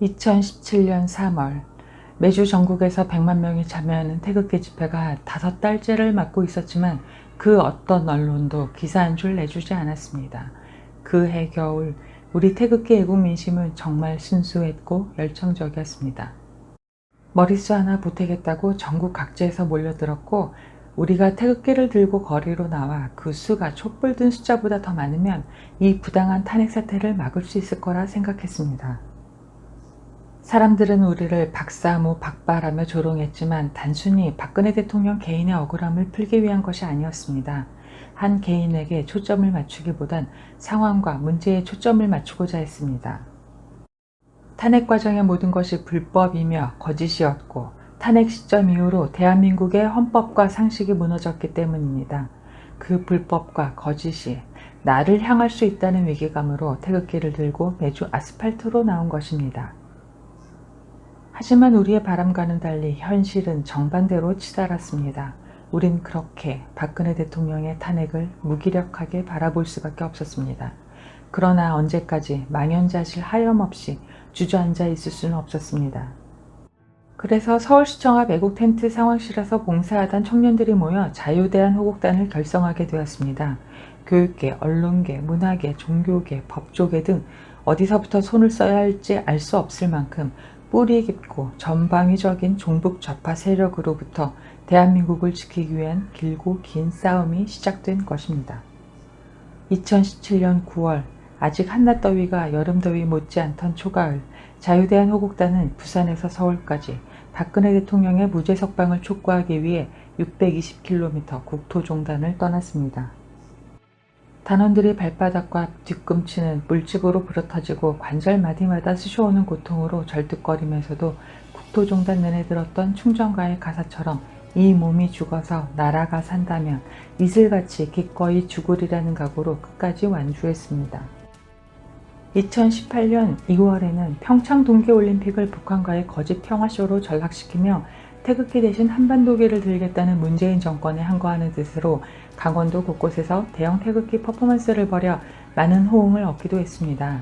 2017년 3월 매주 전국에서 100만 명이 참여하는 태극기 집회가 5달째를 맞고 있었지만 그 어떤 언론도 기사 한 줄 내주지 않았습니다. 그해 겨울 우리 태극기 애국 민심은 정말 순수했고 열정적이었습니다. 머릿수 하나 보태겠다고 전국 각지에서 몰려들었고, 우리가 태극기를 들고 거리로 나와 그 수가 촛불 든 숫자보다 더 많으면 이 부당한 탄핵 사태를 막을 수 있을 거라 생각했습니다. 사람들은 우리를 박사모 박바라며 조롱했지만 단순히 박근혜 대통령 개인의 억울함을 풀기 위한 것이 아니었습니다. 한 개인에게 초점을 맞추기보단 상황과 문제에 초점을 맞추고자 했습니다. 탄핵 과정의 모든 것이 불법이며 거짓이었고, 탄핵 시점 이후로 대한민국의 헌법과 상식이 무너졌기 때문입니다. 그 불법과 거짓이 나를 향할 수 있다는 위기감으로 태극기를 들고 매주 아스팔트로 나온 것입니다. 하지만 우리의 바람과는 달리 현실은 정반대로 치달았습니다. 우린 그렇게 박근혜 대통령의 탄핵을 무기력하게 바라볼 수밖에 없었습니다. 그러나 언제까지 망연자실 하염없이 주저앉아 있을 수는 없었습니다. 그래서 서울시청 앞 애국 텐트 상황실에서 봉사하던 청년들이 모여 자유대한호국단을 결성하게 되었습니다. 교육계, 언론계, 문화계, 종교계, 법조계 등 어디서부터 손을 써야 할지 알 수 없을 만큼 뿌리 깊고 전방위적인 종북 좌파 세력으로부터 대한민국을 지키기 위한 길고 긴 싸움이 시작된 것입니다. 2017년 9월, 아직 한낮더위가 여름더위 못지않던 초가을, 자유대한호국단은 부산에서 서울까지 박근혜 대통령의 무죄 석방을 촉구하기 위해 620km 국토종단을 떠났습니다. 단원들이 발바닥과 뒤꿈치는 물집으로 불어터지고 관절 마디마다 쑤셔오는 고통으로 절뚝거리면서도 국토종단 내내 들었던 충정가의 가사처럼 이 몸이 죽어서 나라가 산다면 이슬같이 기꺼이 죽으리라는 각오로 끝까지 완주했습니다. 2018년 2월에는 평창 동계올림픽을 북한과의 거짓 평화쇼로 전락시키며 태극기 대신 한반도기를 들겠다는 문재인 정권에 항거하는 뜻으로 강원도 곳곳에서 대형 태극기 퍼포먼스를 벌여 많은 호응을 얻기도 했습니다.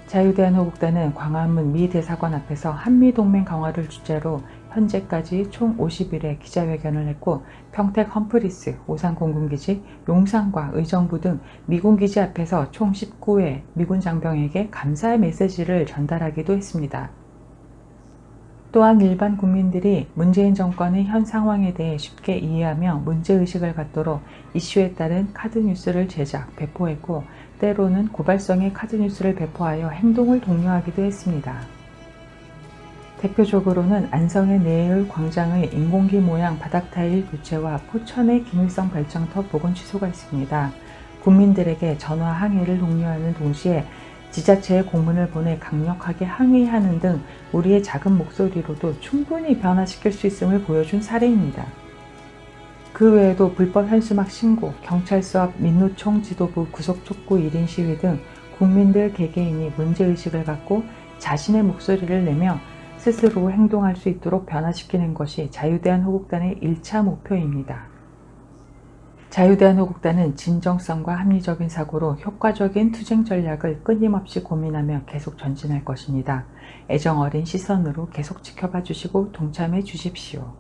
자유대한호국단은 광화문 미 대사관 앞에서 한미동맹 강화를 주제로 현재까지 총 50일의 기자회견을 했고, 평택 험프리스, 오산 공군기지, 용산과 의정부 등 미군기지 앞에서 총 19회 미군 장병에게 감사의 메시지를 전달하기도 했습니다. 또한 일반 국민들이 문재인 정권의 현 상황에 대해 쉽게 이해하며 문제의식을 갖도록 이슈에 따른 카드뉴스를 제작, 배포했고, 때로는 고발성의 카드뉴스를 배포하여 행동을 독려하기도 했습니다. 대표적으로는 안성의 내일 광장의 인공기 모양 바닥타일 교체와 포천의 김일성 별장터 복원 취소가 있습니다. 국민들에게 전화 항의를 독려하는 동시에 지자체에 공문을 보내 강력하게 항의하는 등 우리의 작은 목소리로도 충분히 변화시킬 수 있음을 보여준 사례입니다. 그 외에도 불법 현수막 신고, 경찰서 앞 민노총 지도부 구속 촉구 1인 시위 등 국민들 개개인이 문제의식을 갖고 자신의 목소리를 내며 스스로 행동할 수 있도록 변화시키는 것이 자유대한호국단의 1차 목표입니다. 자유대한호국단은 진정성과 합리적인 사고로 효과적인 투쟁 전략을 끊임없이 고민하며 계속 전진할 것입니다. 애정 어린 시선으로 계속 지켜봐 주시고 동참해 주십시오.